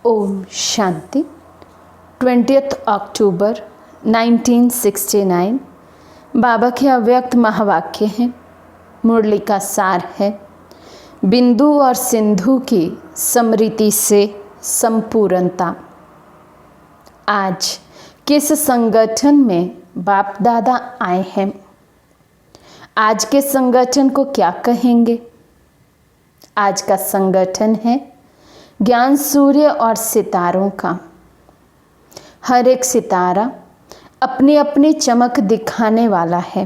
ओम शांति। 20 अक्टूबर 1969 बाबा के अव्यक्त महावाक्य हैं। मुरली का सार है, बिंदु और सिंधु की समृति से संपूर्णता। आज किस संगठन में बाप दादा आए हैं? आज के संगठन को क्या कहेंगे? आज का संगठन है ज्ञान सूर्य और सितारों का। हर एक सितारा अपनी अपनी चमक दिखाने वाला है।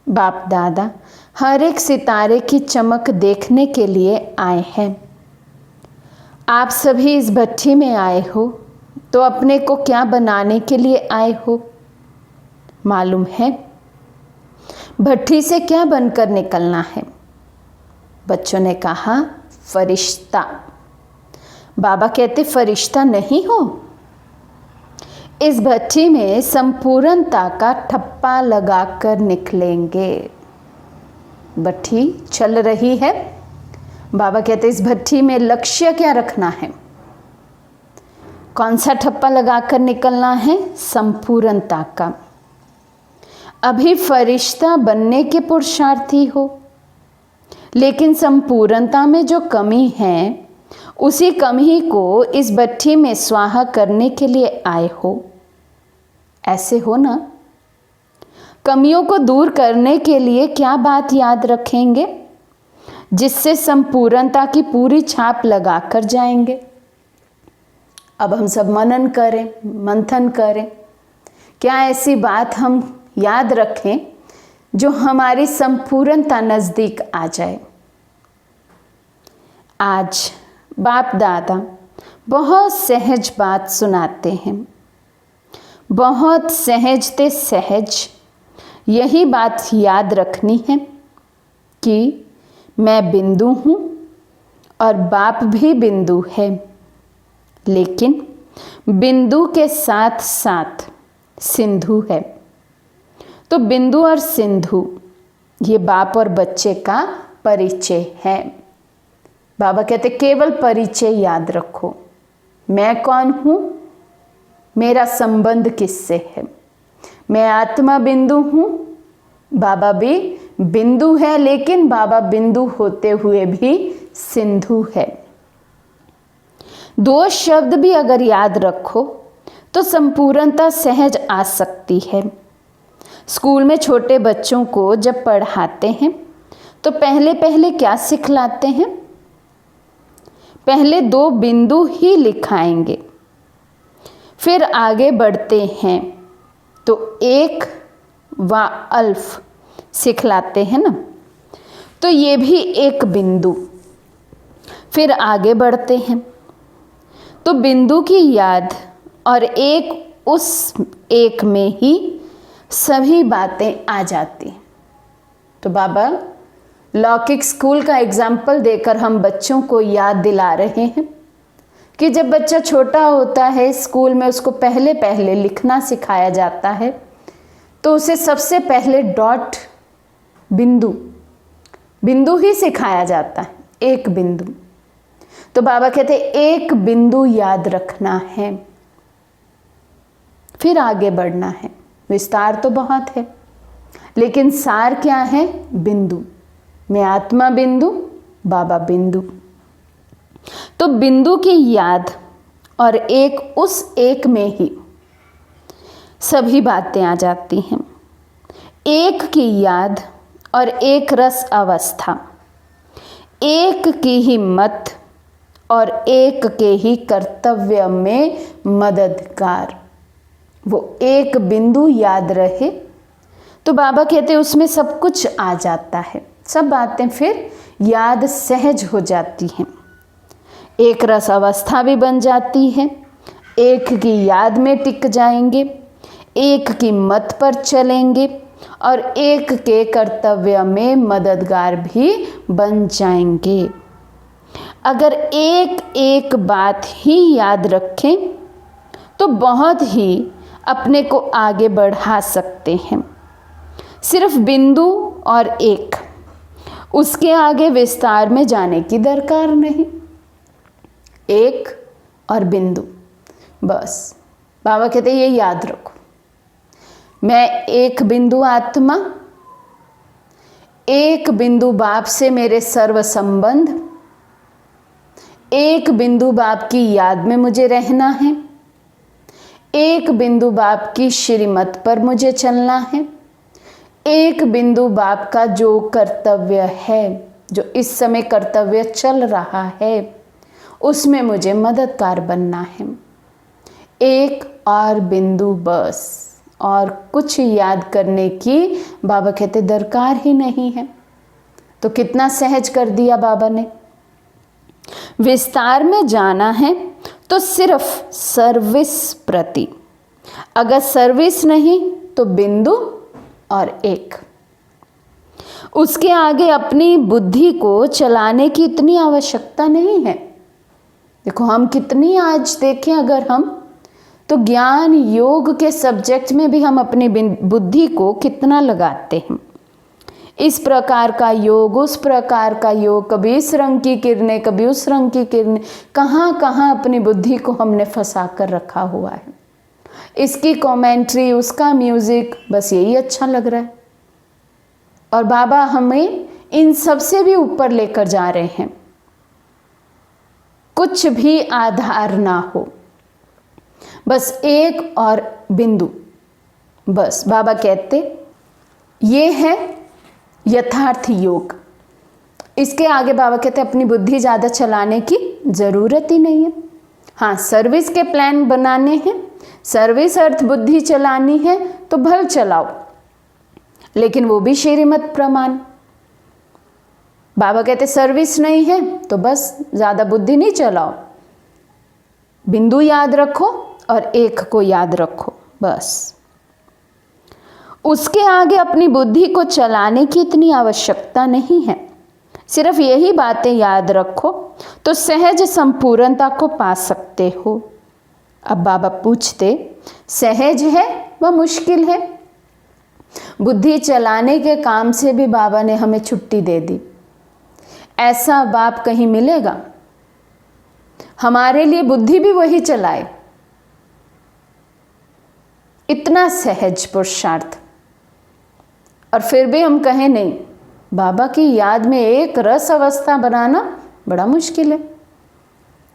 बाप दादा हर एक सितारे की चमक देखने के लिए आए हैं। आप सभी इस भट्ठी में आए हो तो अपने को क्या बनाने के लिए आए हो? मालूम है भट्ठी से क्या बनकर निकलना है? बच्चों ने कहा फरिश्ता। बाबा कहते फरिश्ता नहीं हो। इस भट्ठी में संपूर्णता का ठप्पा लगाकर निकलेंगे। भट्ठी चल रही है। बाबा कहते इस भट्ठी में लक्ष्य क्या रखना है? कौन सा ठप्पा लगाकर निकलना है? संपूर्णता का। अभी फरिश्ता बनने के पुरुषार्थी हो, लेकिन संपूर्णता में जो कमी है उसी कमी को इस भट्ठी में स्वाहा करने के लिए आए हो। ऐसे हो ना? कमियों को दूर करने के लिए क्या बात याद रखेंगे जिससे संपूर्णता की पूरी छाप लगा कर जाएंगे? अब हम सब मनन करें, मंथन करें। क्या ऐसी बात हम याद रखें जो हमारी संपूर्णता नज़दीक आ जाए? आज बाप दादा बहुत सहज बात सुनाते हैं। बहुत सहजते सहज यही बात याद रखनी है कि मैं बिंदु हूँ और बाप भी बिंदु है, लेकिन बिंदु के साथ साथ सिंधु है। तो बिंदु और सिंधु ये बाप और बच्चे का परिचय है। बाबा कहते केवल परिचय याद रखो। मैं कौन हूँ? मेरा संबंध किससे है? मैं आत्मा बिंदु हूँ। बाबा भी बिंदु है, लेकिन बाबा बिंदु होते हुए भी सिंधु है। दो शब्द भी अगर याद रखो तो संपूर्णता सहज आ सकती है। स्कूल में छोटे बच्चों को जब पढ़ाते हैं तो पहले पहले क्या सिखलाते हैं? पहले दो बिंदु ही लिखाएंगे, फिर आगे बढ़ते हैं तो एक व अल्फ सिखलाते हैं ना। तो ये भी एक बिंदु। फिर आगे बढ़ते हैं तो बिंदु की याद और एक उस एक में ही सभी बातें आ जाती। तो बाबा लौकिक स्कूल का एग्जाम्पल देकर हम बच्चों को याद दिला रहे हैं कि जब बच्चा छोटा होता है स्कूल में उसको पहले पहले लिखना सिखाया जाता है तो उसे सबसे पहले डॉट बिंदु ही सिखाया जाता है, एक बिंदु। तो बाबा कहते एक बिंदु याद रखना है, फिर आगे बढ़ना है। विस्तार तो बहुत है, लेकिन सार क्या है? बिंदु। मैं आत्मा बिंदु, बाबा बिंदु। तो बिंदु की याद और एक उस एक में ही सभी बातें आ जाती हैं। एक की याद और एक रस अवस्था, एक की ही मत और एक के ही कर्तव्य में मददगार। वो एक बिंदु याद रहे तो बाबा कहते उसमें सब कुछ आ जाता है। सब बातें फिर याद सहज हो जाती हैं। एक रस अवस्था भी बन जाती है। एक की याद में टिक जाएंगे, एक की मत पर चलेंगे और एक के कर्तव्य में मददगार भी बन जाएंगे। अगर एक एक बात ही याद रखें तो बहुत ही अपने को आगे बढ़ा सकते हैं। सिर्फ बिंदु और एक, उसके आगे विस्तार में जाने की दरकार नहीं। एक और बिंदु। बस बाबा कहते ये याद रखो, मैं एक बिंदु आत्मा, एक बिंदु बाप से मेरे सर्व संबंध, एक बिंदु बाप की याद में मुझे रहना है, एक बिंदु बाप की श्रीमत पर मुझे चलना है, एक बिंदु बाप का जो कर्तव्य है, जो इस समय कर्तव्य चल रहा है, उसमें मुझे मददगार बनना है। एक और बिंदु बस, और कुछ याद करने की बाबा कहते दरकार ही नहीं है। तो कितना सहज कर दिया बाबा ने। विस्तार में जाना है तो सिर्फ सर्विस प्रति, अगर सर्विस नहीं तो बिंदु और एक। उसके आगे अपनी बुद्धि को चलाने की इतनी आवश्यकता नहीं है। देखो हम कितनी आज देखें, अगर हम तो ज्ञान योग के सब्जेक्ट में भी हम अपनी बुद्धि को कितना लगाते हैं। इस प्रकार का योग, उस प्रकार का योग, कभी इस रंग की किरणें, कभी उस रंग की किरणें, कहाँ कहाँ अपनी बुद्धि को हमने फंसा कर रखा हुआ है। इसकी कमेंट्री, उसका म्यूजिक, बस यही अच्छा लग रहा है। और बाबा हमें इन सब से भी ऊपर लेकर जा रहे हैं। कुछ भी आधार ना हो, बस एक और बिंदु। बस बाबा कहते ये है यथार्थ योग। इसके आगे बाबा कहते अपनी बुद्धि ज़्यादा चलाने की ज़रूरत ही नहीं है। हाँ, सर्विस के प्लान बनाने हैं, सर्विस अर्थ बुद्धि चलानी है तो भल चलाओ, लेकिन वो भी श्रीमत प्रमाण। बाबा कहते सर्विस नहीं है तो बस ज़्यादा बुद्धि नहीं चलाओ, बिंदु याद रखो और एक को याद रखो बस। उसके आगे अपनी बुद्धि को चलाने की इतनी आवश्यकता नहीं है। सिर्फ यही बातें याद रखो तो सहज संपूर्णता को पा सकते हो। अब बाबा पूछते, सहज है व मुश्किल है? बुद्धि चलाने के काम से भी बाबा ने हमें छुट्टी दे दी। ऐसा बाप कहीं मिलेगा? हमारे लिए बुद्धि भी वही चलाए। इतना सहज पुरुषार्थ, और फिर भी हम कहें नहीं, बाबा की याद में एक रस अवस्था बनाना बड़ा मुश्किल है।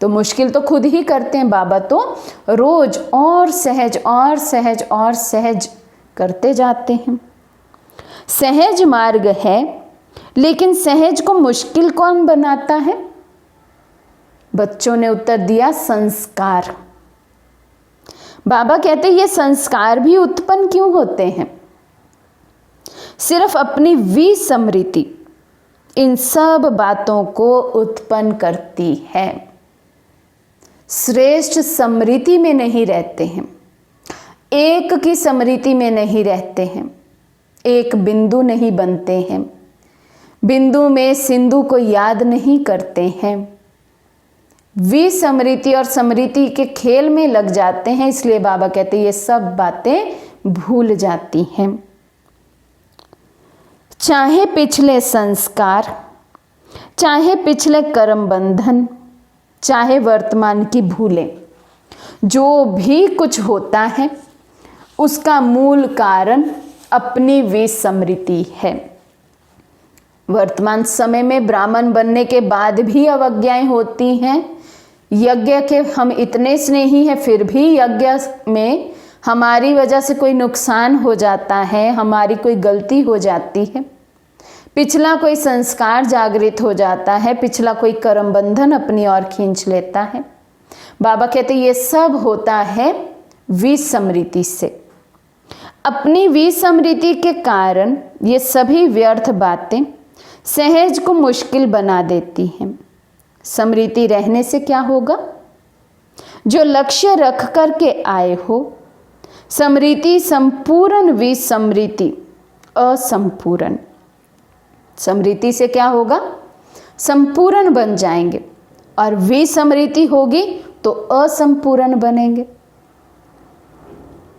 तो मुश्किल तो खुद ही करते हैं। बाबा तो रोज और सहज और सहज और सहज करते जाते हैं। सहज मार्ग है, लेकिन सहज को मुश्किल कौन बनाता है? बच्चों ने उत्तर दिया, संस्कार। बाबा कहते ये संस्कार भी उत्पन्न क्यों होते हैं? सिर्फ अपनी विस्मृति इन सब बातों को उत्पन्न करती है। श्रेष्ठ स्मृति में नहीं रहते हैं, एक की स्मृति में नहीं रहते हैं, एक बिंदु नहीं बनते हैं, बिंदु में सिंधु को याद नहीं करते हैं, विस्मृति और स्मृति के खेल में लग जाते हैं। इसलिए बाबा कहते ये सब बातें भूल जाती हैं। चाहे पिछले संस्कार, चाहे पिछले कर्म बंधन, चाहे वर्तमान की भूलें, जो भी कुछ होता है उसका मूल कारण अपनी विस्मृति है। वर्तमान समय में ब्राह्मण बनने के बाद भी अवज्ञाएं होती हैं। यज्ञ के हम इतने स्नेही हैं, फिर भी यज्ञ में हमारी वजह से कोई नुकसान हो जाता है, हमारी कोई गलती हो जाती है, पिछला कोई संस्कार जागृत हो जाता है, पिछला कोई कर्म बंधन अपनी ओर खींच लेता है। बाबा कहते ये सब होता है विस्मृति से। अपनी विस्मृति के कारण ये सभी व्यर्थ बातें सहज को मुश्किल बना देती हैं। स्मृति रहने से क्या होगा? जो लक्ष्य रख करके आए हो, स्मृति संपूर्ण, विस्मृति असंपूर्ण। स्मृति से क्या होगा? संपूर्ण बन जाएंगे, और विस्मृति होगी तो असंपूर्ण बनेंगे।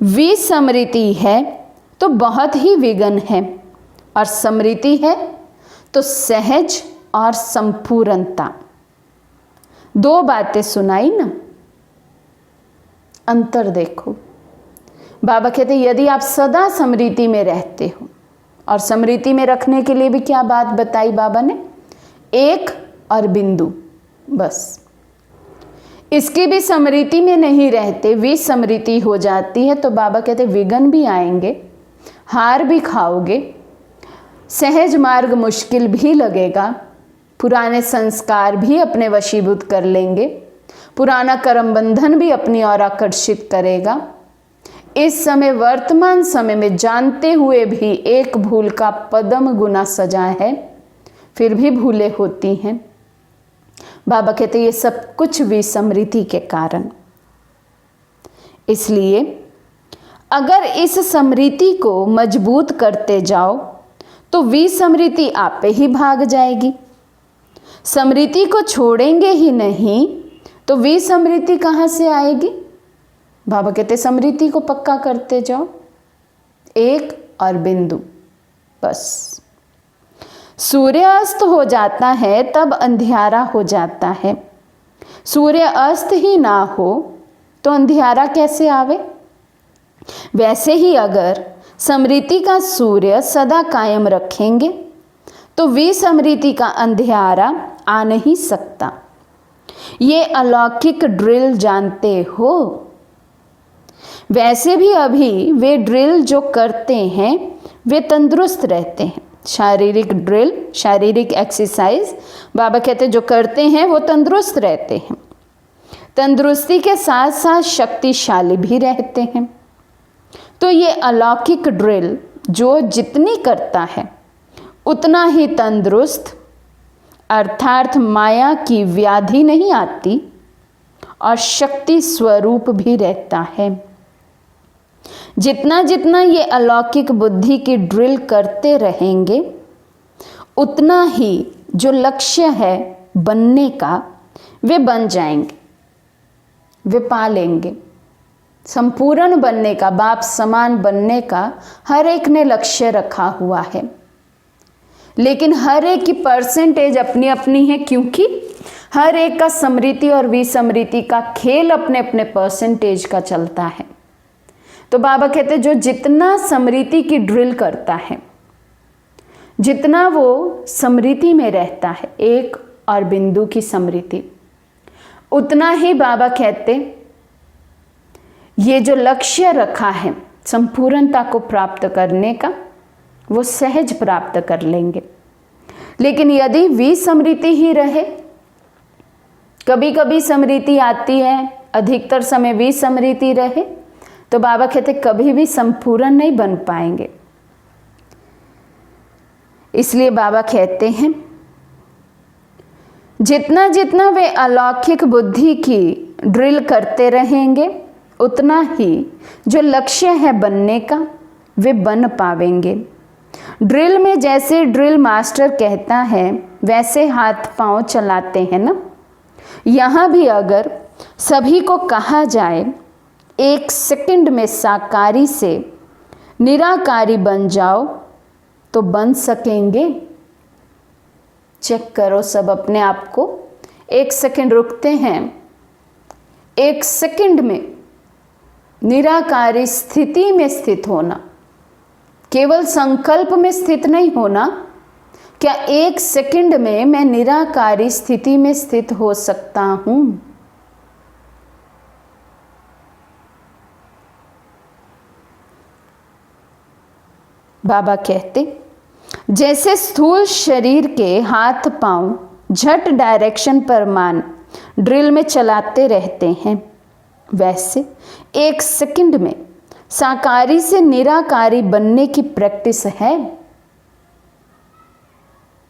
विस्मृति है तो बहुत ही विघ्न है, और स्मृति है तो सहज और संपूर्णता। दो बातें सुनाई ना, अंतर देखो। बाबा कहते यदि आप सदा स्मृति में रहते हो, और स्मृति में रखने के लिए भी क्या बात बताई बाबा ने, एक और बिंदु, बस। इसकी भी स्मृति में नहीं रहते, विस्मृति हो जाती है, तो बाबा कहते विघ्न भी आएंगे, हार भी खाओगे, सहज मार्ग मुश्किल भी लगेगा, पुराने संस्कार भी अपने वशीभूत कर लेंगे, पुराना कर्म बंधन भी अपनी ओर आकर्षित करेगा। इस समय वर्तमान समय में जानते हुए भी एक भूल का पदम गुना सजा है, फिर भी भूलें होती हैं। बाबा कहते ये सब कुछ विस्मृति के कारण। इसलिए अगर इस स्मृति को मजबूत करते जाओ तो विस्मृति आपे ही भाग जाएगी। स्मृति को छोड़ेंगे ही नहीं तो विस्मृति कहाँ से आएगी। बाबा कहते स्मृति को पक्का करते जाओ, एक और बिंदु, बस। सूर्य अस्त हो जाता है तब अंधियारा हो जाता है। सूर्य अस्त ही ना हो तो अंधियारा कैसे आवे। वैसे ही अगर स्मृति का सूर्य सदा कायम रखेंगे तो विस्मृति का अंधियारा आ नहीं सकता। ये अलौकिक ड्रिल जानते हो। वैसे भी अभी वे ड्रिल जो करते हैं वे तंदुरुस्त रहते हैं। शारीरिक ड्रिल, शारीरिक एक्सरसाइज बाबा कहते जो करते हैं वो तंदुरुस्त रहते हैं। तंदुरुस्ती के साथ साथ शक्तिशाली भी रहते हैं। तो ये अलौकिक ड्रिल जो जितनी करता है उतना ही तंदुरुस्त, अर्थात माया की व्याधि नहीं आती और शक्ति स्वरूप भी रहता है। जितना जितना ये अलौकिक बुद्धि की ड्रिल करते रहेंगे उतना ही जो लक्ष्य है बनने का वे बन जाएंगे, वे पा लेंगे। संपूर्ण बनने का, बाप समान बनने का हर एक ने लक्ष्य रखा हुआ है, लेकिन हर एक की परसेंटेज अपनी अपनी है, क्योंकि हर एक का स्मृति और विस्मृति का खेल अपने अपने परसेंटेज का चलता है। तो बाबा कहते जो जितना स्मृति की ड्रिल करता है, जितना वो स्मृति में रहता है, एक और बिंदु की स्मृति, उतना ही बाबा कहते ये जो लक्ष्य रखा है संपूर्णता को प्राप्त करने का, वो सहज प्राप्त कर लेंगे। लेकिन यदि विस्मृति ही रहे, कभी कभी स्मृति आती है, अधिकतर समय विस्मृति रहे, तो बाबा कहते कभी भी संपूर्ण नहीं बन पाएंगे। इसलिए बाबा कहते हैं जितना जितना वे अलौकिक बुद्धि की ड्रिल करते रहेंगे उतना ही जो लक्ष्य है बनने का वे बन पावेंगे। ड्रिल में जैसे ड्रिल मास्टर कहता है वैसे हाथ पांव चलाते हैं ना। यहाँ भी अगर सभी को कहा जाए एक सेकंड में साकारी से निराकारी बन जाओ तो बन सकेंगे। चेक करो सब अपने आप को, एक सेकंड रुकते हैं, एक सेकंड में निराकारी स्थिति में स्थित होना, केवल संकल्प में स्थित नहीं होना। क्या एक सेकंड में मैं निराकारी स्थिति में स्थित हो सकता हूं? बाबा कहते जैसे स्थूल शरीर के हाथ पांव झट डायरेक्शन पर मान ड्रिल में चलाते रहते हैं, वैसे एक सेकंड में साकारी से निराकारी बनने की प्रैक्टिस है।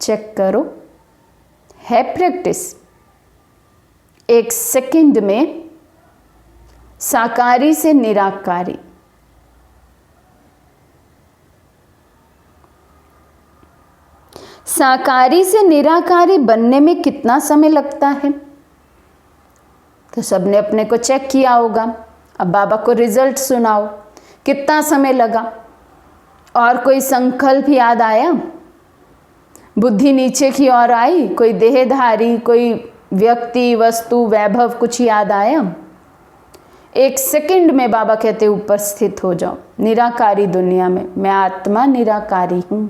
चेक करो, है प्रैक्टिस। एक सेकंड में साकारी से निराकारी। साकारी से निराकारी बनने में कितना समय लगता है तो सबने अपने को चेक किया होगा। अब बाबा को रिजल्ट सुनाओ, कितना समय लगा। और कोई संकल्प याद आया, बुद्धि नीचे की ओर आई, कोई देहधारी, कोई व्यक्ति, वस्तु, वैभव कुछ याद आया। एक सेकंड में बाबा कहते ऊपर स्थित हो जाओ निराकारी दुनिया में। मैं आत्मा निराकारी हूं,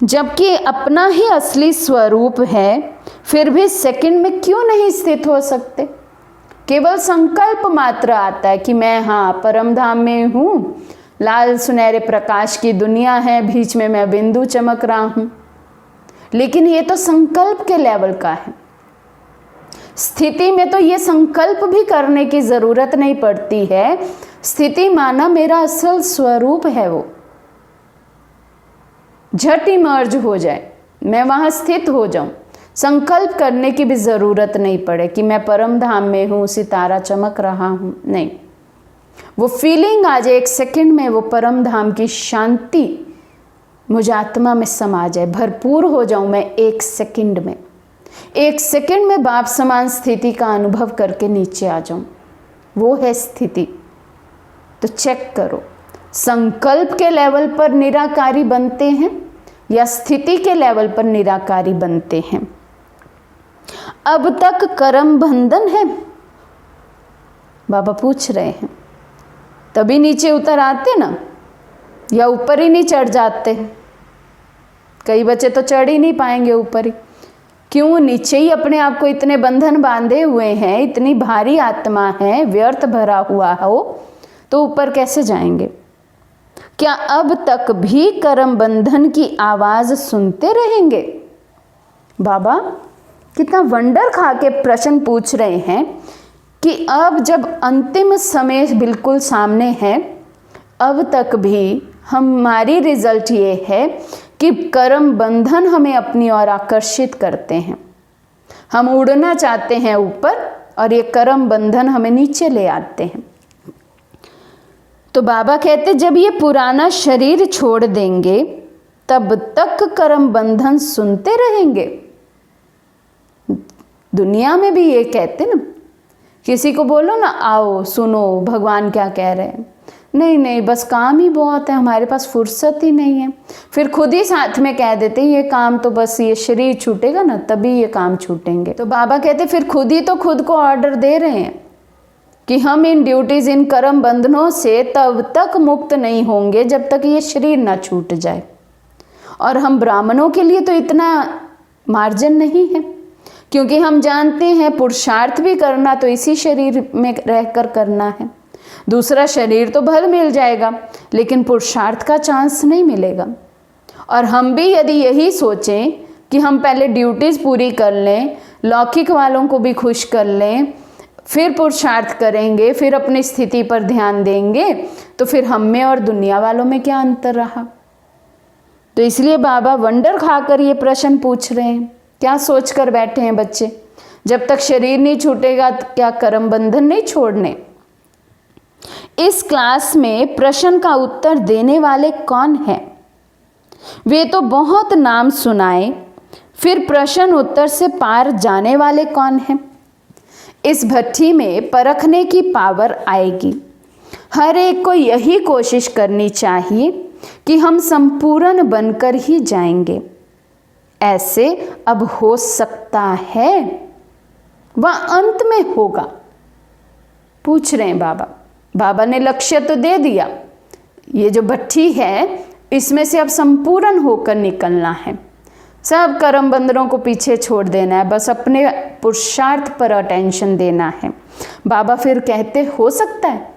जबकि अपना ही असली स्वरूप है, फिर भी सेकंड में क्यों नहीं स्थित हो सकते? केवल संकल्प मात्र आता है कि मैं परम धाम में हूं, लाल सुनहरे प्रकाश की दुनिया है, बीच में मैं बिंदु चमक रहा हूं। लेकिन ये तो संकल्प के लेवल का है। स्थिति में तो ये संकल्प भी करने की जरूरत नहीं पड़ती है। स्थिति माना मेरा असल स्वरूप है, वो झट इमर्ज हो जाए, मैं वहां स्थित हो जाऊं। संकल्प करने की भी जरूरत नहीं पड़े कि मैं परम धाम में हूं, सितारा चमक रहा हूं। नहीं, वो फीलिंग आ जाए एक सेकंड में, वो परम धाम की शांति मुझे आत्मा में समा जाए, भरपूर हो जाऊं मैं एक सेकंड में। एक सेकंड में बाप समान स्थिति का अनुभव करके नीचे आ जाऊं, वो है स्थिति। तो चेक करो, संकल्प के लेवल पर निराकारी बनते हैं या स्थिति के लेवल पर निराकारी बनते हैं? अब तक कर्म बंधन है, बाबा पूछ रहे हैं, तभी नीचे उतर आते ना, या ऊपर ही नहीं चढ़ जाते? कई बच्चे तो चढ़ ही नहीं पाएंगे ऊपर ही। क्यों? नीचे ही अपने आप को इतने बंधन बांधे हुए हैं, इतनी भारी आत्मा है, व्यर्थ भरा हुआ हो, तो ऊपर कैसे जाएंगे? क्या अब तक भी कर्म बंधन की आवाज सुनते रहेंगे? बाबा कितना वंडर खा के प्रश्न पूछ रहे हैं कि अब जब अंतिम समय बिल्कुल सामने है, अब तक भी हमारी रिजल्ट ये है कि कर्म बंधन हमें अपनी ओर आकर्षित करते हैं। हम उड़ना चाहते हैं ऊपर और ये कर्म बंधन हमें नीचे ले आते हैं। तो बाबा कहते जब ये पुराना शरीर छोड़ देंगे तब तक कर्म बंधन सुनते रहेंगे। दुनिया में भी ये कहते ना, किसी को बोलो ना आओ सुनो भगवान क्या कह रहे हैं, नहीं नहीं बस काम ही बहुत है, हमारे पास फुर्सत ही नहीं है। फिर खुद ही साथ में कह देते ये काम तो बस ये शरीर छूटेगा ना तभी ये काम छूटेंगे। तो बाबा कहते फिर खुद ही तो खुद को ऑर्डर दे रहे हैं कि हम इन ड्यूटीज, इन कर्म बंधनों से तब तक मुक्त नहीं होंगे जब तक ये शरीर ना छूट जाए। और हम ब्राह्मणों के लिए तो इतना मार्जिन नहीं है, क्योंकि हम जानते हैं पुरुषार्थ भी करना तो इसी शरीर में रहकर करना है। दूसरा शरीर तो भल मिल जाएगा लेकिन पुरुषार्थ का चांस नहीं मिलेगा। और हम भी यदि यही सोचें कि हम पहले ड्यूटीज पूरी कर लें, लौकिक वालों को भी खुश कर लें, फिर पुरुषार्थ करेंगे, फिर अपनी स्थिति पर ध्यान देंगे, तो फिर हम में और दुनिया वालों में क्या अंतर रहा? तो इसलिए बाबा वंडर खाकर ये प्रश्न पूछ रहे हैं। क्या सोच कर बैठे हैं बच्चे? जब तक शरीर नहीं छूटेगा तो क्या कर्म बंधन नहीं छोड़ने? इस क्लास में प्रश्न का उत्तर देने वाले कौन हैं? वे तो बहुत नाम सुनाए, फिर प्रश्न उत्तर से पार जाने वाले कौन हैं? इस भट्टी में परखने की पावर आएगी। हर एक को यही कोशिश करनी चाहिए कि हम संपूर्ण बनकर ही जाएंगे। ऐसे अब हो सकता है वह अंत में होगा। पूछ रहे हैं बाबा। बाबा ने लक्ष्य तो दे दिया, ये जो भट्टी है इसमें से अब संपूर्ण होकर निकलना है, सब कर्म बंधनों को पीछे छोड़ देना है, बस अपने पुरुषार्थ पर अटेंशन देना है। बाबा फिर कहते हो सकता है,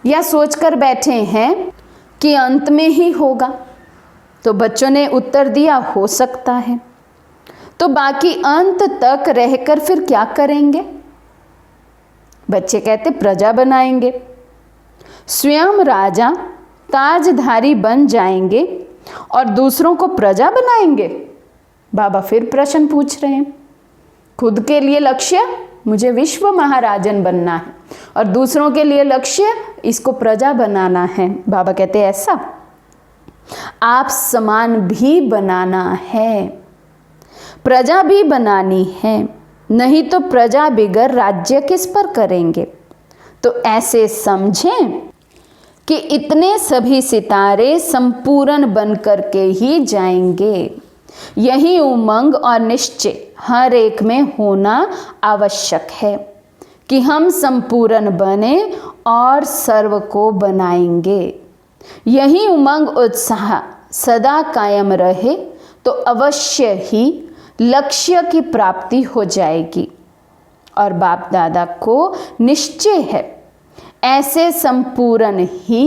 या सोचकर बैठे हैं कि अंत में ही होगा? तो बच्चों ने उत्तर दिया हो सकता है। तो बाकी अंत तक रहकर फिर क्या करेंगे? बच्चे कहते प्रजा बनाएंगे, स्वयं राजा ताजधारी बन जाएंगे और दूसरों को प्रजा बनाएंगे। बाबा फिर प्रश्न पूछ रहे हैं। खुद के लिए लक्ष्य मुझे विश्व महाराजन बनना है और दूसरों के लिए लक्ष्य इसको प्रजा बनाना है। बाबा कहते हैं ऐसा आप समान भी बनाना है, प्रजा भी बनानी है, नहीं तो प्रजा बिगर राज्य किस पर करेंगे। तो ऐसे समझें कि इतने सभी सितारे संपूर्ण बनकर के ही जाएंगे। यही उमंग और निश्चय हर एक में होना आवश्यक है कि हम संपूर्ण बने और सर्व को बनाएंगे। यही उमंग उत्साह सदा कायम रहे तो अवश्य ही लक्ष्य की प्राप्ति हो जाएगी। और बाप दादा को निश्चय है ऐसे संपूर्ण ही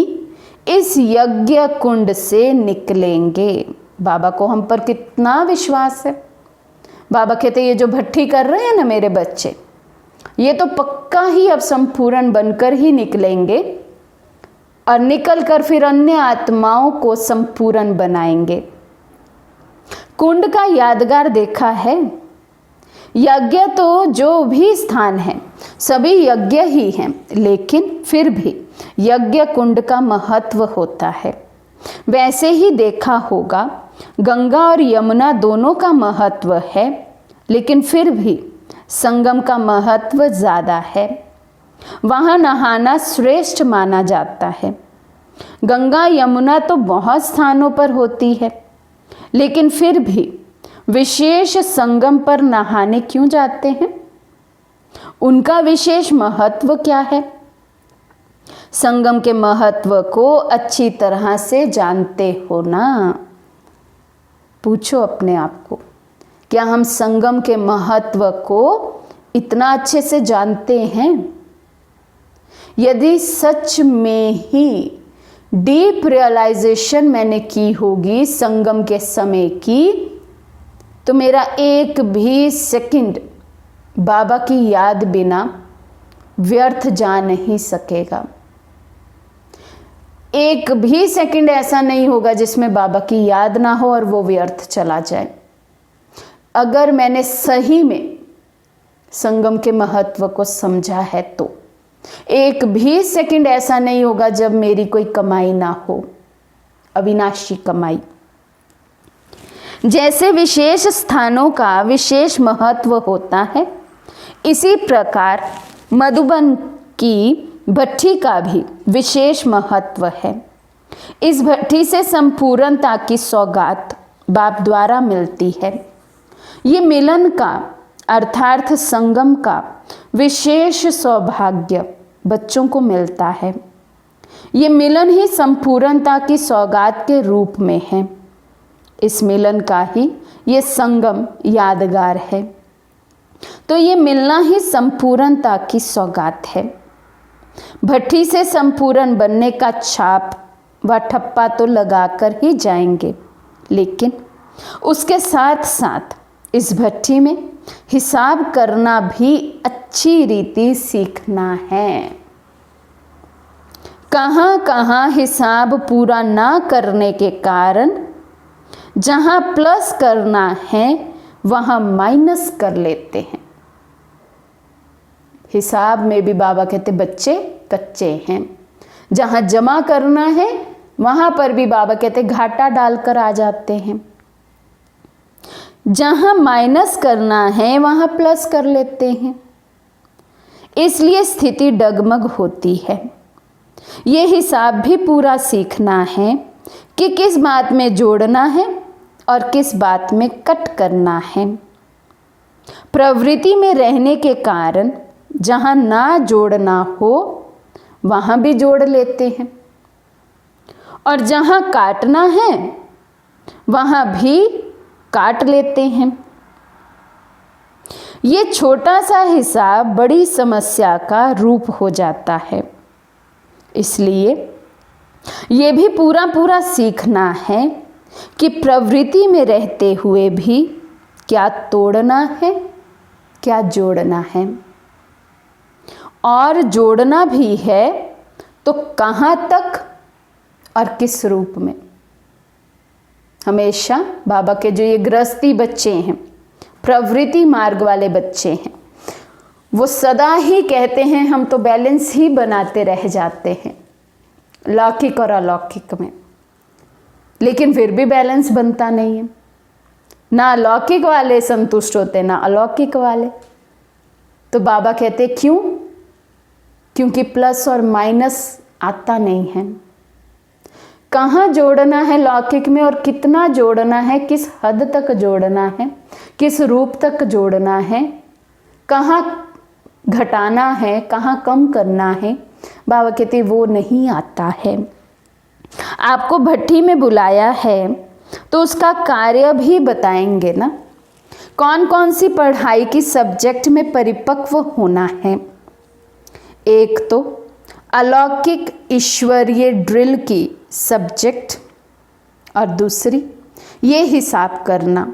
इस यज्ञ कुंड से निकलेंगे। बाबा को हम पर कितना विश्वास है। बाबा कहते ये जो भट्टी कर रहे हैं ना मेरे बच्चे, ये तो पक्का ही अब संपूर्ण बनकर ही निकलेंगे और निकल कर फिर अन्य आत्माओं को संपूर्ण बनाएंगे। कुंड का यादगार देखा है। यज्ञ तो जो भी स्थान है सभी यज्ञ ही हैं, लेकिन फिर भी यज्ञ कुंड का महत्व होता है। वैसे ही देखा होगा गंगा और यमुना दोनों का महत्व है, लेकिन फिर भी संगम का महत्व ज़्यादा है। वहाँ नहाना श्रेष्ठ माना जाता है। गंगा यमुना तो बहुत स्थानों पर होती है, लेकिन फिर भी विशेष संगम पर नहाने क्यों जाते हैं? उनका विशेष महत्व क्या है? संगम के महत्व को अच्छी तरह से जानते हो ना? पूछो अपने आप को, क्या हम संगम के महत्व को इतना अच्छे से जानते हैं? यदि सच में ही डीप रियलाइजेशन मैंने की होगी संगम के समय की, तो मेरा एक भी सेकंड बाबा की याद बिना व्यर्थ जा नहीं सकेगा। एक भी सेकंड ऐसा नहीं होगा जिसमें बाबा की याद ना हो और वो व्यर्थ चला जाए। अगर मैंने सही में संगम के महत्व को समझा है तो एक भी सेकंड ऐसा नहीं होगा जब मेरी कोई कमाई ना हो, अविनाशी कमाई। जैसे विशेष स्थानों का विशेष महत्व होता है, इसी प्रकार मधुबन की भट्टी का भी विशेष महत्व है। इस भट्टी से संपूर्णता की सौगात बाप द्वारा मिलती है। ये मिलन का अर्थात संगम का विशेष सौभाग्य बच्चों को मिलता है। ये मिलन ही संपूर्णता की सौगात के रूप में है। इस मिलन का ही ये संगम यादगार है। तो ये मिलना ही संपूर्णता की सौगात है। भट्टी से संपूर्ण बनने का छाप व ठप्पा तो लगाकर ही जाएंगे, लेकिन उसके साथ साथ इस भट्टी में हिसाब करना भी अच्छी रीति सीखना है। कहाँ कहाँ हिसाब पूरा ना करने के कारण जहाँ प्लस करना है वहाँ माइनस कर लेते हैं। हिसाब में भी बाबा कहते बच्चे कच्चे हैं। जहाँ जमा करना है वहाँ पर भी बाबा कहते घाटा डालकर आ जाते हैं। जहाँ माइनस करना है वहाँ प्लस कर लेते हैं। इसलिए स्थिति डगमग होती है। ये हिसाब भी पूरा सीखना है कि किस बात में जोड़ना है और किस बात में कट करना है। प्रवृत्ति में रहने के कारण जहाँ ना जोड़ना हो वहाँ भी जोड़ लेते हैं, और जहाँ काटना है वहाँ भी काट लेते हैं। ये छोटा सा हिसाब बड़ी समस्या का रूप हो जाता है। इसलिए ये भी पूरा पूरा सीखना है कि प्रवृत्ति में रहते हुए भी क्या तोड़ना है, क्या जोड़ना है, और जोड़ना भी है तो कहाँ तक और किस रूप में। हमेशा बाबा के जो ये गृहस्थी बच्चे हैं, प्रवृत्ति मार्ग वाले बच्चे हैं, वो सदा ही कहते हैं हम तो बैलेंस ही बनाते रह जाते हैं लौकिक और अलौकिक में, लेकिन फिर भी बैलेंस बनता नहीं है। ना लौकिक वाले संतुष्ट होते ना अलौकिक वाले। तो बाबा कहते क्यों? क्योंकि प्लस और माइनस आता नहीं है। कहाँ जोड़ना है लौकिक में और कितना जोड़ना है, किस हद तक जोड़ना है, किस रूप तक जोड़ना है, कहाँ घटाना है, कहाँ कम करना है, बाबा कहते वो नहीं आता है। आपको भट्ठी में बुलाया है तो उसका कार्य भी बताएंगे ना। कौन कौन सी पढ़ाई की सब्जेक्ट में परिपक्व होना है। एक तो अलौकिक ईश्वरीय ड्रिल की सब्जेक्ट और दूसरी ये हिसाब करना।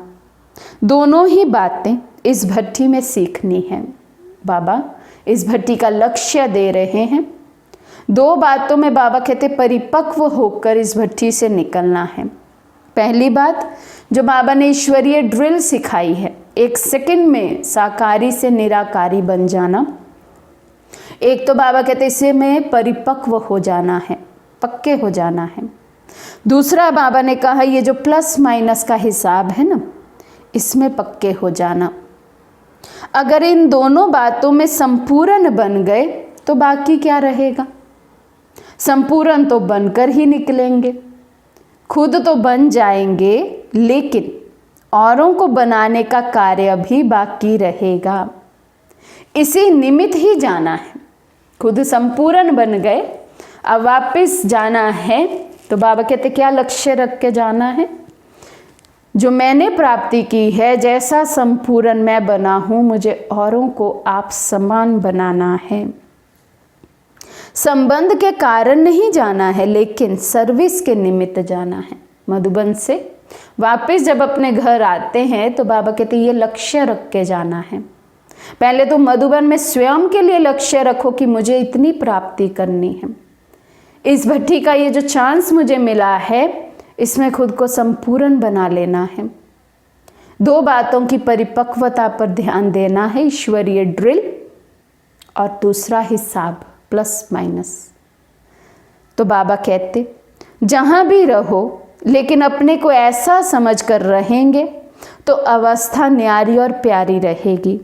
दोनों ही बातें इस भट्ठी में सीखनी है। बाबा इस भट्ठी का लक्ष्य दे रहे हैं। दो बातों में बाबा कहते परिपक्व होकर इस भट्ठी से निकलना है। पहली बात जो बाबा ने ईश्वरीय ड्रिल सिखाई है, 1 सेकंड में साकारी से निराकारी बन जाना। एक तो बाबा कहते इसे में परिपक्व हो जाना है, पक्के हो जाना है। दूसरा बाबा ने कहा ये जो प्लस माइनस का हिसाब है ना, इसमें पक्के हो जाना। अगर इन दोनों बातों में संपूर्ण बन गए तो बाकी क्या रहेगा। संपूर्ण तो बनकर ही निकलेंगे, खुद तो बन जाएंगे, लेकिन औरों को बनाने का कार्य भी बाकी रहेगा। इसी निमित्त ही जाना है। खुद संपूर्ण बन गए, अब वापस जाना है तो बाबा कहते क्या लक्ष्य रख के जाना है। जो मैंने प्राप्ति की है, जैसा संपूर्ण मैं बना हूँ, मुझे औरों को आप समान बनाना है। संबंध के कारण नहीं जाना है, लेकिन सर्विस के निमित्त जाना है। मधुबन से वापस जब अपने घर आते हैं तो बाबा कहते ये लक्ष्य रख के जाना है। पहले तो मधुबन में स्वयं के लिए लक्ष्य रखो कि मुझे इतनी प्राप्ति करनी है। इस भट्ठी का ये जो चांस मुझे मिला है, इसमें खुद को संपूर्ण बना लेना है। दो बातों की परिपक्वता पर ध्यान देना है, ईश्वरीय ड्रिल और दूसरा हिसाब प्लस माइनस। तो बाबा कहते जहाँ भी रहो लेकिन अपने को ऐसा समझ कर रहेंगे तो अवस्था न्यारी और प्यारी रहेगी।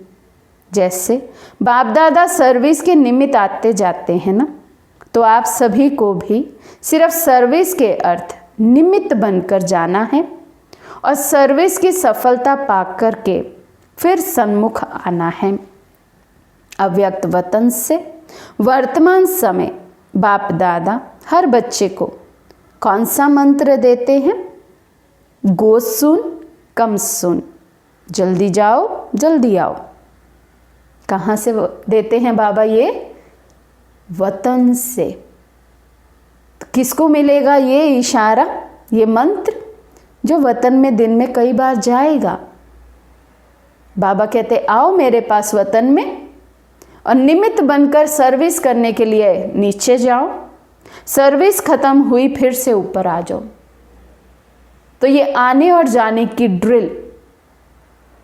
जैसे बाप दादा सर्विस के निमित्त आते जाते हैं ना, तो आप सभी को भी सिर्फ सर्विस के अर्थ निमित्त बनकर जाना है और सर्विस की सफलता पा कर के फिर सन्मुख आना है। अव्यक्त वतन से वर्तमान समय बाप दादा हर बच्चे को कौन सा मंत्र देते हैं? गो सुन कम सुन, जल्दी जाओ जल्दी आओ। कहाँ से देते हैं बाबा? ये वतन से। तो किसको मिलेगा ये इशारा, ये मंत्र? जो वतन में दिन में कई बार जाएगा। बाबा कहते आओ मेरे पास वतन में और निमित्त बनकर सर्विस करने के लिए नीचे जाओ। सर्विस खत्म हुई फिर से ऊपर आ जाओ। तो ये आने और जाने की ड्रिल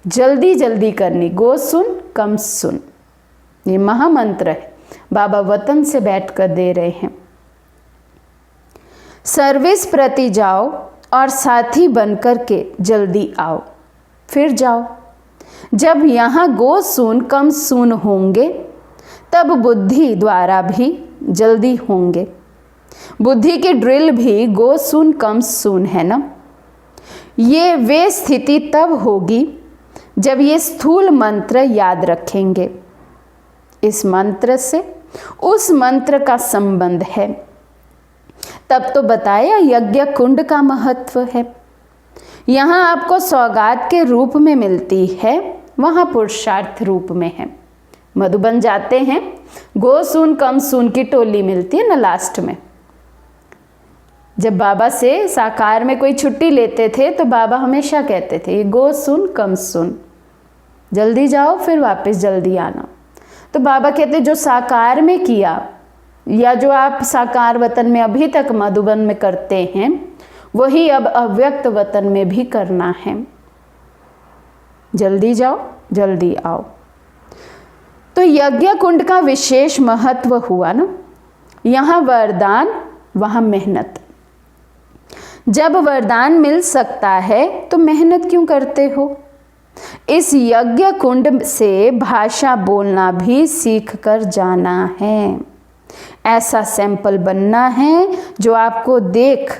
जल्दी जल्दी करनी। गो सुन कम सुन, ये महामंत्र है, बाबा वतन से बैठकर दे रहे हैं। सर्विस प्रति जाओ और साथी बनकर के जल्दी आओ, फिर जाओ। जब यहाँ गो सुन कम सुन होंगे तब बुद्धि द्वारा भी जल्दी होंगे। बुद्धि की ड्रिल भी गो सुन कम सुन है ना। ये वे स्थिति तब होगी जब ये स्थूल मंत्र याद रखेंगे। इस मंत्र से उस मंत्र का संबंध है। तब तो बताया यज्ञ कुंड का महत्व है। यहाँ आपको सौगात के रूप में मिलती है, वहाँ पुरुषार्थ रूप में है। मधुबन जाते हैं, गो सुन कम सुन की टोली मिलती है ना लास्ट में। जब बाबा से साकार में कोई छुट्टी लेते थे तो बाबा हमेशा कहते थे ये गो सुन कम सुन, जल्दी जाओ फिर वापस जल्दी आना। तो बाबा कहते जो साकार में किया या जो आप साकार वतन में अभी तक मधुबन में करते हैं, वही अब अव्यक्त वतन में भी करना है। जल्दी जाओ जल्दी आओ। तो यज्ञ कुंड का विशेष महत्व हुआ ना। यहाँ वरदान वहाँ मेहनत। जब वरदान मिल सकता है तो मेहनत क्यों करते हो? इस यज्ञ कुंड से भाषा बोलना भी सीख कर जाना है। ऐसा सैंपल बनना है जो आपको देख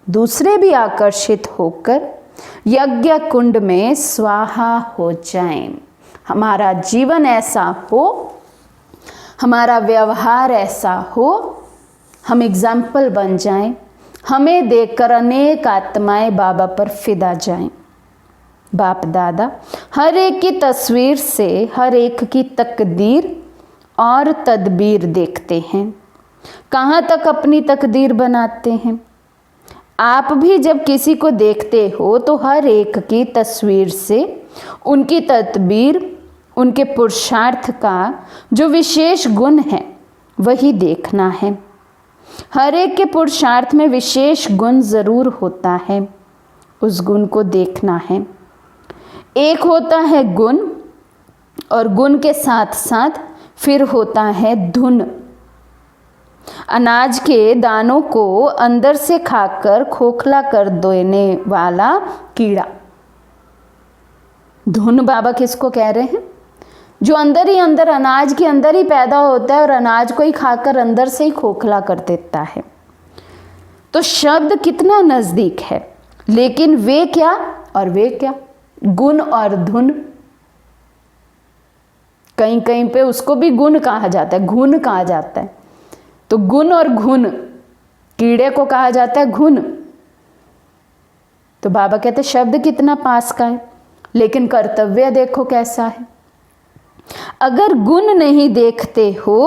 दूसरे भी आकर्षित होकर यज्ञ कुंड में स्वाहा हो जाएं। हमारा जीवन ऐसा हो हमारा व्यवहार ऐसा हो, हम एग्जाम्पल बन जाएं, हमें देखकर अनेक आत्माएं बाबा पर फिदा जाएं। बाप दादा हर एक की तस्वीर से हर एक की तकदीर और तदबीर देखते हैं। कहाँ तक अपनी तकदीर बनाते हैं? आप भी जब किसी को देखते हो तो हर एक की तस्वीर से उनकी तदबीर, उनके पुरुषार्थ का जो विशेष गुण है वही देखना है। हर एक के पुरुषार्थ में विशेष गुण ज़रूर होता है, उस गुण को देखना है। एक होता है गुण और गुण के साथ साथ फिर होता है धुन। अनाज के दानों को अंदर से खाकर खोखला कर देने वाला कीड़ा। धुन बाबा किसको कह रहे हैं? जो अंदर ही अंदर, अनाज के अंदर ही पैदा होता है और अनाज को ही खाकर अंदर से ही खोखला कर देता है। तो शब्द कितना नज़दीक है, लेकिन वे क्या और वे क्या? गुण और धुन। कहीं कहीं पे उसको भी गुण कहा जाता है, घुन कहा जाता है। तो गुण और घुन, कीड़े को कहा जाता है घुन। तो बाबा कहते हैं शब्द कितना पास का है, लेकिन कर्तव्य देखो कैसा है। अगर गुण नहीं देखते हो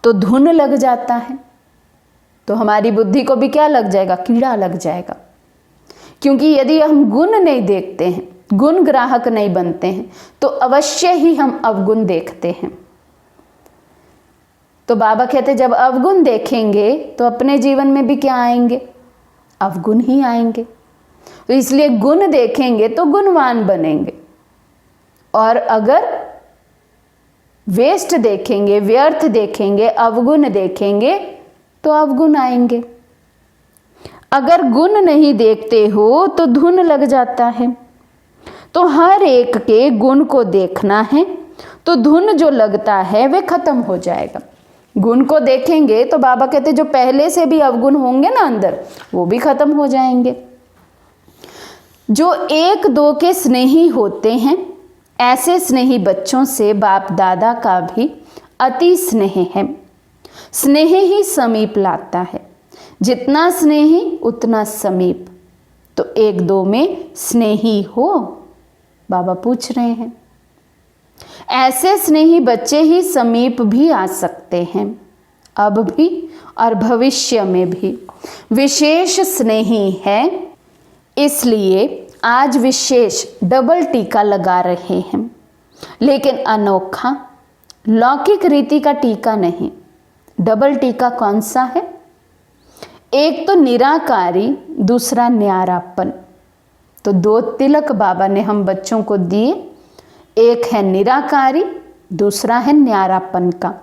तो धुन लग जाता है, तो हमारी बुद्धि को भी क्या लग जाएगा? कीड़ा लग जाएगा। क्योंकि यदि हम गुण नहीं देखते हैं, गुण ग्राहक नहीं बनते हैं, तो अवश्य ही हम अवगुण देखते हैं। तो बाबा कहते जब अवगुण देखेंगे तो अपने जीवन में भी क्या आएंगे? अवगुण ही आएंगे। तो इसलिए गुण देखेंगे तो गुणवान बनेंगे, और अगर वेस्ट देखेंगे, व्यर्थ देखेंगे, अवगुण देखेंगे तो अवगुण आएंगे। अगर गुण नहीं देखते हो तो धुन लग जाता है। तो हर एक के गुण को देखना है, तो धुन जो लगता है वह खत्म हो जाएगा। गुण को देखेंगे तो बाबा कहते जो पहले से भी अवगुण होंगे ना अंदर, वो भी खत्म हो जाएंगे। जो एक दो के स्नेही होते हैं, ऐसे स्नेही बच्चों से बाप दादा का भी अति स्नेह है। स्नेह ही समीप लाता है, जितना स्नेही उतना समीप। तो एक दो में स्नेही हो, बाबा पूछ रहे हैं। ऐसे स्नेही बच्चे ही समीप भी आ सकते हैं, अब भी और भविष्य में भी। विशेष स्नेही है, इसलिए आज विशेष डबल टीका लगा रहे हैं, लेकिन अनोखा लौकिक रीति का टीका नहीं। डबल टीका कौन सा है? एक तो निराकारी, दूसरा न्यारापन। तो दो तिलक बाबा ने हम बच्चों को दिए, एक है निराकारी, दूसरा है न्यारापन का।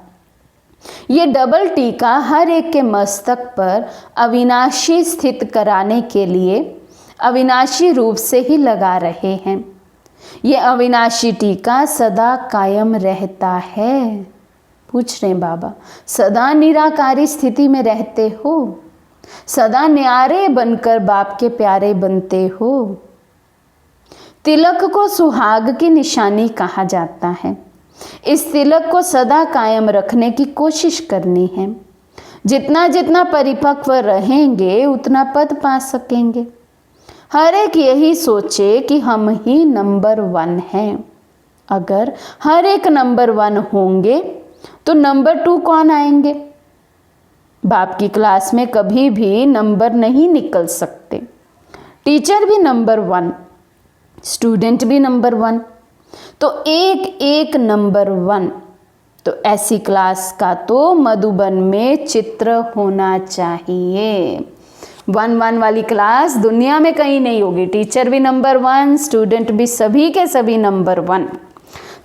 ये डबल टीका हर एक के मस्तक पर अविनाशी स्थित कराने के लिए अविनाशी रूप से ही लगा रहे हैं। ये अविनाशी टीका सदा कायम रहता है। पूछ रहे हैं बाबा, सदा निराकारी स्थिति में रहते हो? सदा न्यारे बनकर बाप के प्यारे बनते हो? तिलक को सुहाग की निशानी कहा जाता है। इस तिलक को सदा कायम रखने की कोशिश करनी है। जितना जितना परिपक्व रहेंगे उतना पद पा सकेंगे। हर एक यही सोचे कि हम ही नंबर 1 हैं। अगर हर एक नंबर 1 होंगे तो नंबर 2 कौन आएंगे? बाप की क्लास में कभी भी नंबर नहीं निकल सकते। टीचर भी नंबर 1, स्टूडेंट भी नंबर 1, तो एक एक नंबर 1। तो ऐसी क्लास का तो मधुबन में चित्र होना चाहिए। 1-1 वाली क्लास दुनिया में कहीं नहीं होगी। टीचर भी नंबर 1, स्टूडेंट भी, सभी के सभी नंबर 1।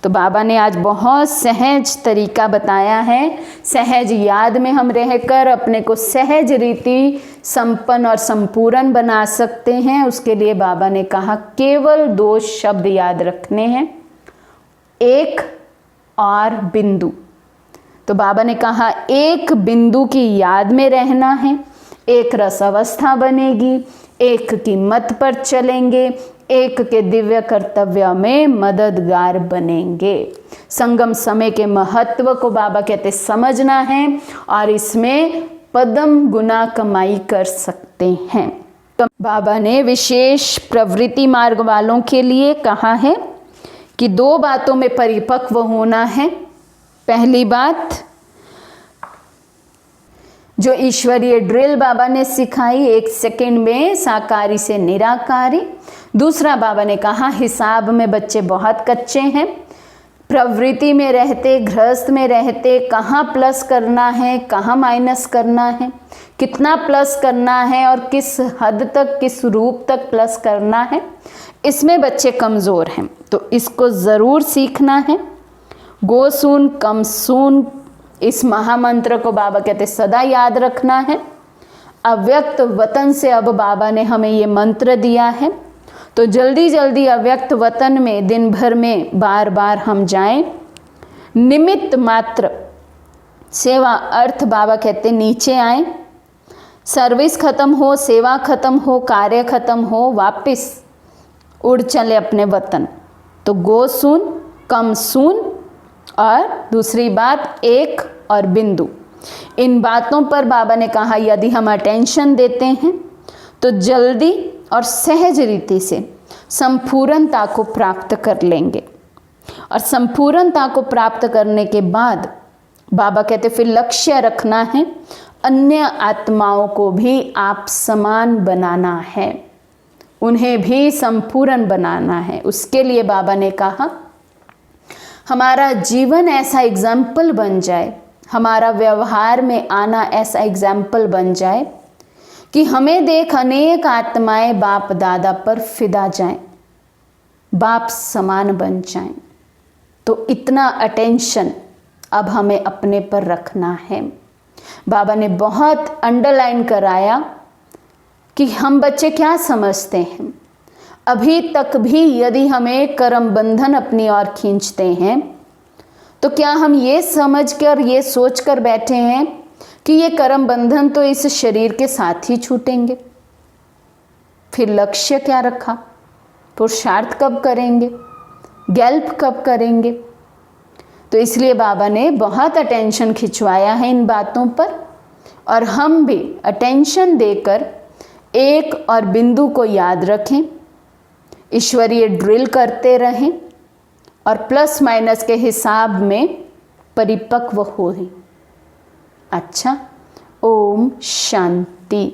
तो बाबा ने आज बहुत सहज तरीका बताया है। सहज याद में हम रहकर अपने को सहज रीति संपन्न और संपूर्ण बना सकते हैं। उसके लिए बाबा ने कहा केवल 2 शब्द याद रखने हैं, एक और बिंदु। तो बाबा ने कहा एक बिंदु की याद में रहना है, एक रस अवस्था बनेगी, एक की मत पर चलेंगे, एक के दिव्य कर्तव्य में मददगार बनेंगे। संगम समय के महत्व को बाबा कहते समझना है और इसमें पदम गुना कमाई कर सकते हैं। तो बाबा ने विशेष प्रवृत्ति मार्ग वालों के लिए कहा है कि 2 बातों में परिपक्व होना है। पहली बात, जो ईश्वरीय ड्रिल बाबा ने सिखाई, 1 सेकंड में साकारी से निराकारी। दूसरा, बाबा ने कहा हिसाब में बच्चे बहुत कच्चे हैं, प्रवृत्ति में रहते, गृहस्थ में रहते, कहाँ प्लस करना है, कहाँ माइनस करना है, कितना प्लस करना है और किस हद तक, किस रूप तक प्लस करना है, इसमें बच्चे कमज़ोर हैं। तो इसको ज़रूर सीखना है। गो सून कम सून, इस महामंत्र को बाबा कहते सदा याद रखना है। अव्यक्त वतन से अब बाबा ने हमें ये मंत्र दिया है, तो जल्दी जल्दी अव्यक्त वतन में दिन भर में बार बार हम जाएं। निमित्त मात्र सेवा अर्थ बाबा कहते नीचे आए, सर्विस खत्म हो, सेवा खत्म हो, कार्य खत्म हो, वापस उड़ चले अपने वतन। तो गो सून कम सून, और दूसरी बात एक और बिंदु। इन बातों पर बाबा ने कहा यदि हम अटेंशन देते हैं तो जल्दी और सहज रीति से संपूर्णता को प्राप्त कर लेंगे। और संपूर्णता को प्राप्त करने के बाद बाबा कहते फिर लक्ष्य रखना है, अन्य आत्माओं को भी आप समान बनाना है, उन्हें भी संपूर्ण बनाना है। उसके लिए बाबा ने कहा हमारा जीवन ऐसा एग्जाम्पल बन जाए, हमारा व्यवहार में आना ऐसा एग्जाम्पल बन जाए कि हमें देख अनेक आत्माएं बाप दादा पर फिदा जाएं, बाप समान बन जाएं। तो इतना अटेंशन अब हमें अपने पर रखना है। बाबा ने बहुत अंडरलाइन कराया कि हम बच्चे क्या समझते हैं। अभी तक भी यदि हमें कर्म बंधन अपनी ओर खींचते हैं तो क्या हम ये समझकर, ये सोचकर बैठे हैं कि ये कर्म बंधन तो इस शरीर के साथ ही छूटेंगे? फिर लक्ष्य क्या रखा? पुरुषार्थ कब करेंगे? गैल्प कब करेंगे? तो इसलिए बाबा ने बहुत अटेंशन खिंचवाया है इन बातों पर, और हम भी अटेंशन देकर एक और बिंदु को याद रखें, ईश्वरीय ड्रिल करते रहें और प्लस माइनस के हिसाब में परिपक्व हो। अच्छा, ओम शांति।